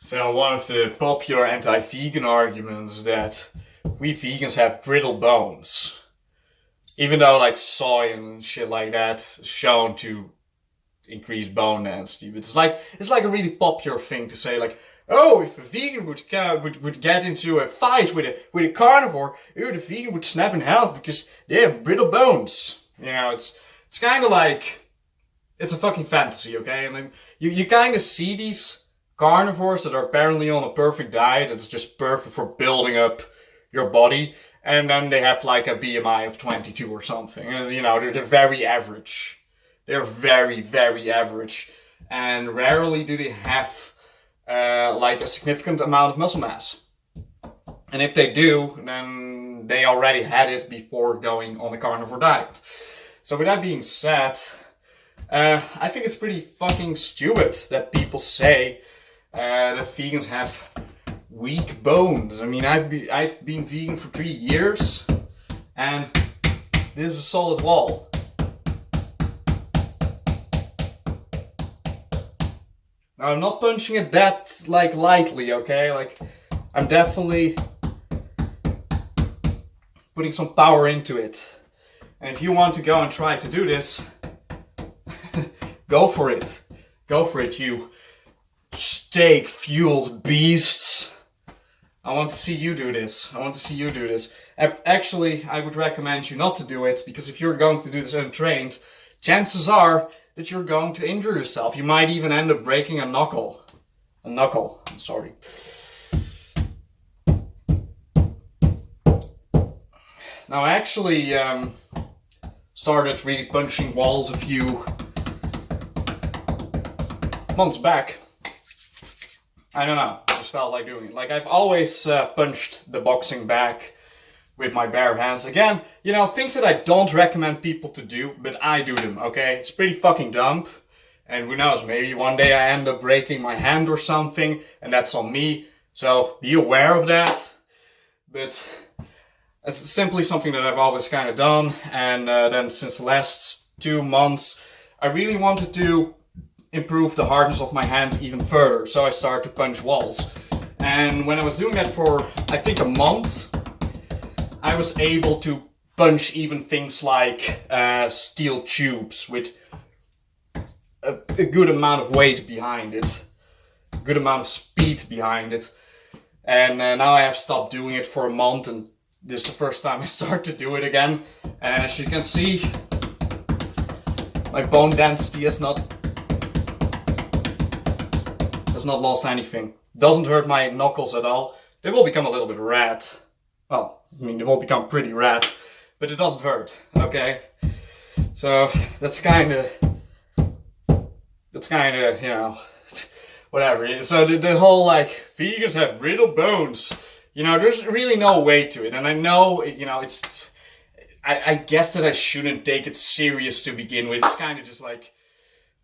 So one of the popular anti-vegan arguments is that we vegans have brittle bones. Even though like soy and shit like that is shown to increase bone density. But it's like a really popular thing to say, like, oh, if a vegan would get into a fight with a carnivore, the vegan would snap in half because they have brittle bones. You know, it's kind of like, it's a fucking fantasy, okay? And then you kind of see these carnivores that are apparently on a perfect diet that's just perfect for building up your body, and then they have like a BMI of 22 or something. And, you know, they're very average. They're very, very average. And rarely do they have like a significant amount of muscle mass. And if they do, then they already had it before going on a carnivore diet. So with that being said, I think it's pretty fucking stupid that people say that vegans have weak bones. I mean, I've been vegan for 3 years, and this is a solid wall. Now, I'm not punching it that like lightly, okay? Like, I'm definitely putting some power into it. And if you want to go and try to do this, go for it. Go for it, you steak-fueled beasts. I want to see you do this. I want to see you do this. Actually, I would recommend you not to do it, because if you're going to do this untrained, chances are that you're going to injure yourself. You might even end up breaking a knuckle. I'm sorry. Now, I actually started really punching walls a few months back. I don't know, I just felt like doing it. Like, I've always punched the boxing bag with my bare hands. Again, you know, things that I don't recommend people to do, but I do them, okay? It's pretty fucking dumb. And who knows, maybe one day I end up breaking my hand or something, and that's on me. So be aware of that. But it's simply something that I've always kind of done. And then since the last 2 months, I really wanted to improve the hardness of my hand even further. So I started to punch walls. And when I was doing that for, I think, a month, I was able to punch even things like steel tubes with a good amount of weight behind it, a good amount of speed behind it. And now I have stopped doing it for a month, and this is the first time I start to do it again. And as you can see, my bone density has not lost anything. Doesn't hurt my knuckles at all. They will become a little bit red. Well, I mean, they will become pretty red, but it doesn't hurt, okay? So, that's kind of, you know, whatever. So the whole, like, vegans have brittle bones, you know, there's really no way to it. And I know, you know, it's, I guess that I shouldn't take it serious to begin with. It's kind of just like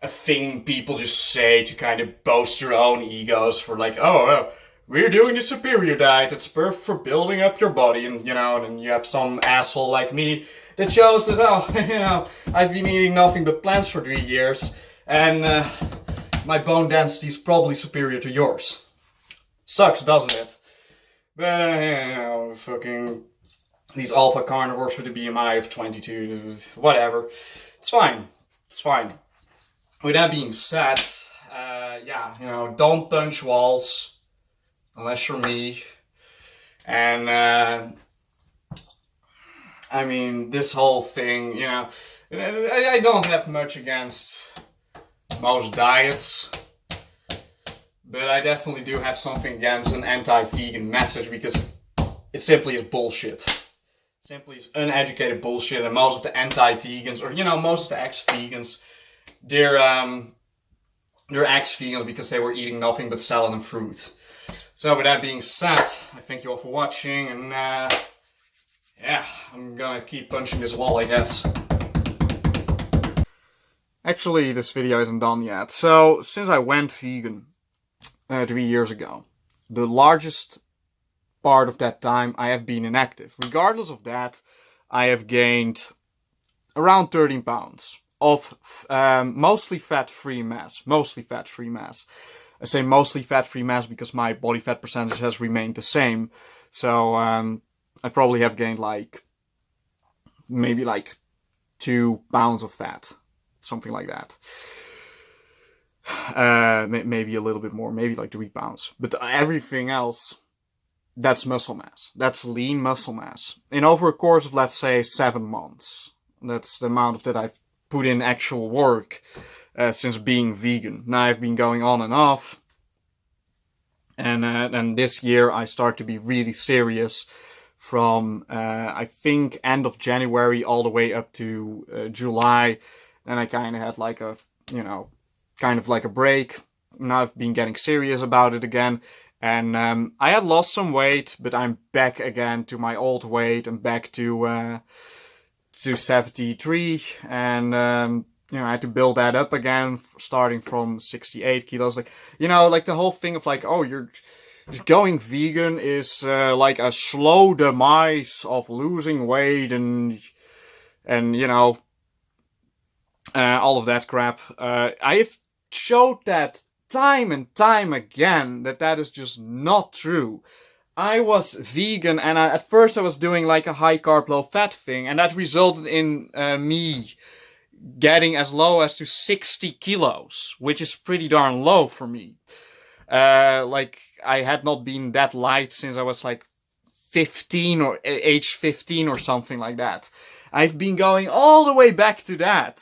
a thing people just say to kind of boast their own egos for, like, oh, we're doing the superior diet, it's perfect for building up your body. And, you know, and you have some asshole like me that shows that, oh, you know, I've been eating nothing but plants for 3 years, and my bone density is probably superior to yours. Sucks, doesn't it? But, you know, fucking these alpha carnivores with a BMI of 22, whatever. It's fine. It's fine. With that being said, yeah, you know, don't punch walls unless you're me. And, I mean, this whole thing, you know, I don't have much against most diets, but I definitely do have something against an anti-vegan message, because it simply is bullshit. It simply is uneducated bullshit, and most of the anti-vegans, or, you know, most of the ex-vegans, they're ex-vegans because they were eating nothing but salad and fruit. So with that being said, I thank you all for watching, and yeah, I'm gonna keep punching this wall, I guess. Actually, this video isn't done yet. So, since I went vegan 3 years ago, the largest part of that time I have been inactive. Regardless of that, I have gained around 13 pounds of mostly fat-free mass. I say mostly fat-free mass because my body fat percentage has remained the same. So I probably have gained like maybe like 2 pounds of fat, something like that. Maybe a little bit more, maybe like 3 pounds. But everything else, that's muscle mass. That's lean muscle mass. And over a course of, let's say, 7 months. That's the amount of that I've put in actual work since being vegan. Now I've been going on and off. And this year I start to be really serious from, I think, end of January all the way up to July. And I kind of had like a, kind of like a break. Now I've been getting serious about it again. And I had lost some weight, but I'm back again to my old weight. I'm back to 73. And, I had to build that up again, starting from 68 kilos. Like, like the whole thing of like, oh, you're going vegan is like a slow demise of losing weight and all of that crap. I've showed that time and time again that is just not true. I was vegan and at first I was doing like a high carb, low fat thing, and that resulted in me getting as low as to 60 kilos, which is pretty darn low for me. Like, I had not been that light since I was like 15 or age 15 or something like that. I've been going all the way back to that.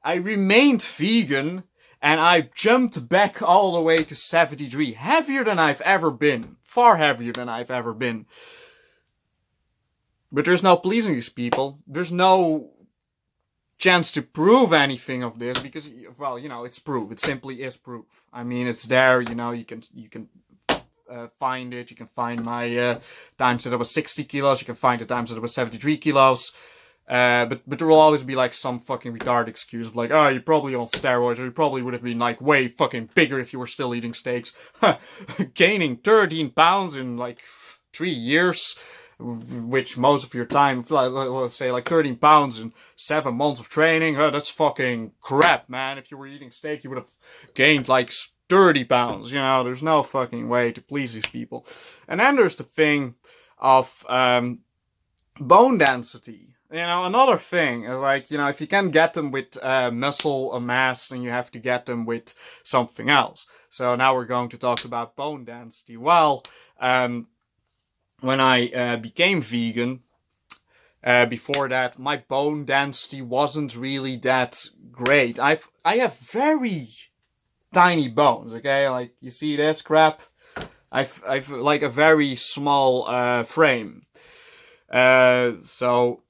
I remained vegan and I jumped back all the way to 73. Heavier than I've ever been. Far heavier than I've ever been. But there's no pleasing these people. There's no chance to prove anything of this because, well, it's proof. It simply is proof. I mean, it's there, you can find it. You can find my times that I was 60 kilos. You can find the times that I was 73 kilos. But there will always be like some fucking retarded excuse of like, oh, you're probably on steroids, or you probably would have been like way fucking bigger if you were still eating steaks. Gaining 13 pounds in like 3 years, which most of your time, let's say like 13 pounds in 7 months of training, that's fucking crap, man. If you were eating steak, you would have gained like 30 pounds, there's no fucking way to please these people. And then there's the thing of bone density. Another thing, like, if you can get them with muscle mass, then you have to get them with something else. So now we're going to talk about bone density. Well, when I became vegan, before that, my bone density wasn't really that great. I have very tiny bones, okay? Like, you see this crap? I've like a very small frame. So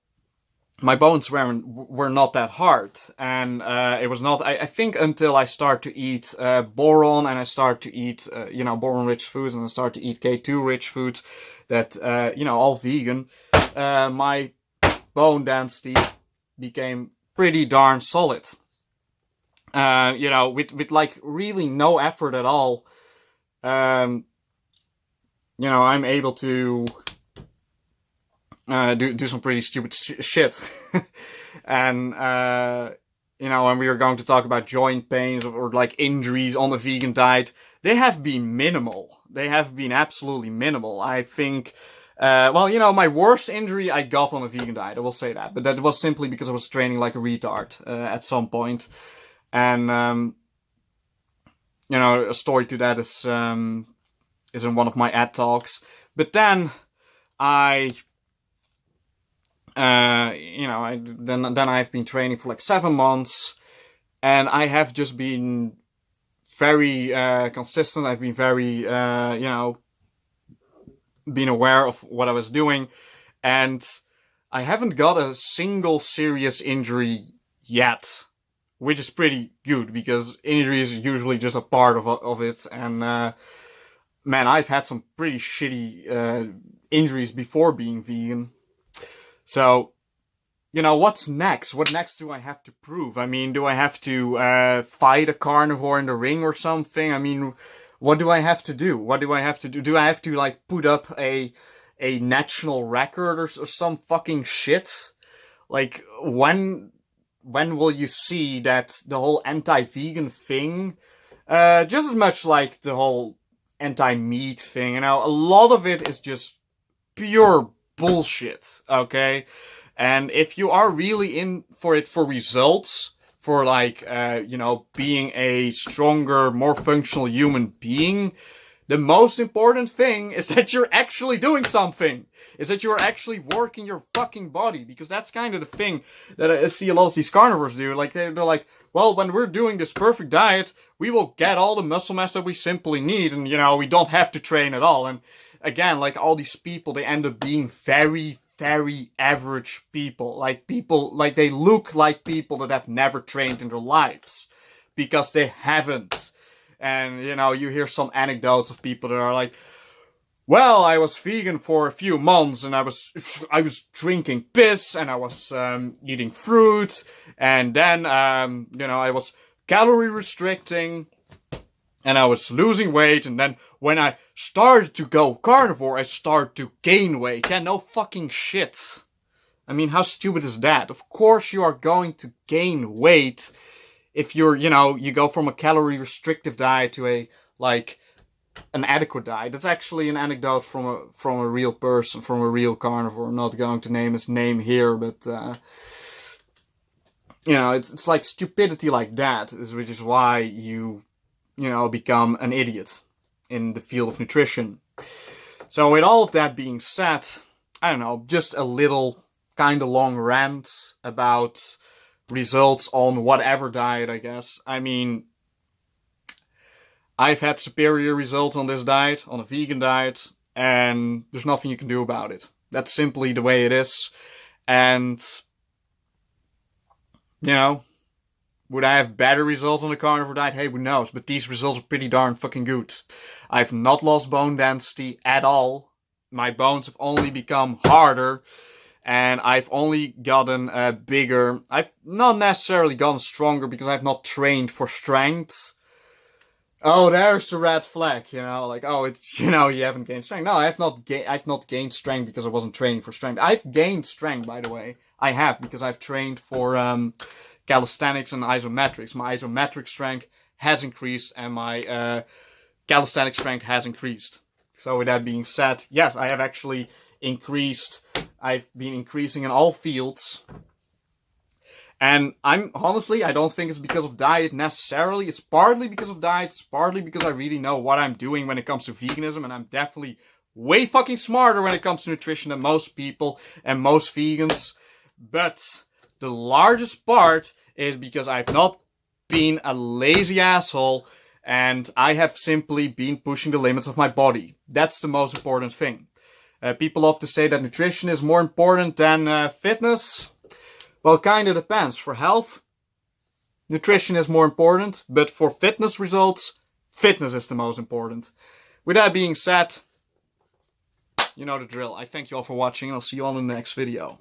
my bones were not that hard, and it was not. I think until I start to eat boron, and I start to eat boron-rich foods, and I start to eat K2-rich foods, that all vegan, my bone density became pretty darn solid. With like really no effort at all. I'm able to do some pretty stupid shit. And, when we are going to talk about joint pains or like injuries on the vegan diet, they have been minimal. They have been absolutely minimal. I think, my worst injury I got on a vegan diet, I will say that. But that was simply because I was training like a retard at some point. And, a story to that is in one of my ad talks. But then then I've been training for like 7 months, and I have just been very consistent. I've been very, been aware of what I was doing, and I haven't got a single serious injury yet, which is pretty good because injury is usually just a part of it. And man, I've had some pretty shitty injuries before being vegan. So, what's next? What next do I have to prove? I mean, do I have to fight a carnivore in the ring or something? I mean, what do I have to do? What do I have to do? Do I have to, like, put up a national record or some fucking shit? Like, when will you see that the whole anti-vegan thing Just as much like the whole anti-meat thing, you know, a lot of it is just pure bullshit, okay? And if you are really in for it for results, for like, you know, being a stronger, more functional human being, the most important thing is that you're actually doing something. Is that you're actually working your fucking body. Because that's kind of the thing that I see a lot of these carnivores do. Like, they're like, well, when we're doing this perfect diet, we will get all the muscle mass that we simply need. And, you know, we don't have to train at all. And again, like, all these people, they end up being very, very average people. Like, they look like people that have never trained in their lives. Because they haven't. And, you know, you hear some anecdotes of people that are like, well, I was vegan for a few months and I was drinking piss and I was eating fruit. And then, you know, I was calorie restricting and I was losing weight. And then when I started to go carnivore, I started to gain weight. Yeah, no fucking shit. I mean, how stupid is that? Of course you are going to gain weight if you're, you know, you go from a calorie restrictive diet to a, like, an adequate diet. That's actually an anecdote from a real person, from a real carnivore. I'm not going to name his name here, but, you know, it's like stupidity like that, which is why you know, become an idiot in the field of nutrition. So with all of that being said, I don't know, just a little kind of long rant about results on whatever diet, I guess. I mean, I've had superior results on this diet, on a vegan diet, and there's nothing you can do about it. That's simply the way it is. And, you know, would I have better results on the carnivore diet? Hey, who knows? But these results are pretty darn fucking good. I've not lost bone density at all. My bones have only become harder. And I've only gotten bigger. I've not necessarily gotten stronger because I've not trained for strength. Oh, there's the red flag, you know, like, oh, it's, you know, you haven't gained strength. No, I've not gained strength because I wasn't training for strength. I've gained strength, by the way. I have, because I've trained for calisthenics and isometrics. My isometric strength has increased and my calisthenic strength has increased. So with that being said, yes, I have actually increased. I've been increasing in all fields. And honestly, I don't think it's because of diet necessarily. It's partly because of diet. It's partly because I really know what I'm doing when it comes to veganism. And I'm definitely way fucking smarter when it comes to nutrition than most people and most vegans. But the largest part is because I've not been a lazy asshole. And I have simply been pushing the limits of my body. That's the most important thing. People love to say that nutrition is more important than fitness. Well, kind of depends. For health, nutrition is more important. But for fitness results, fitness is the most important. With that being said, you know the drill. I thank you all for watching and I'll see you all in the next video.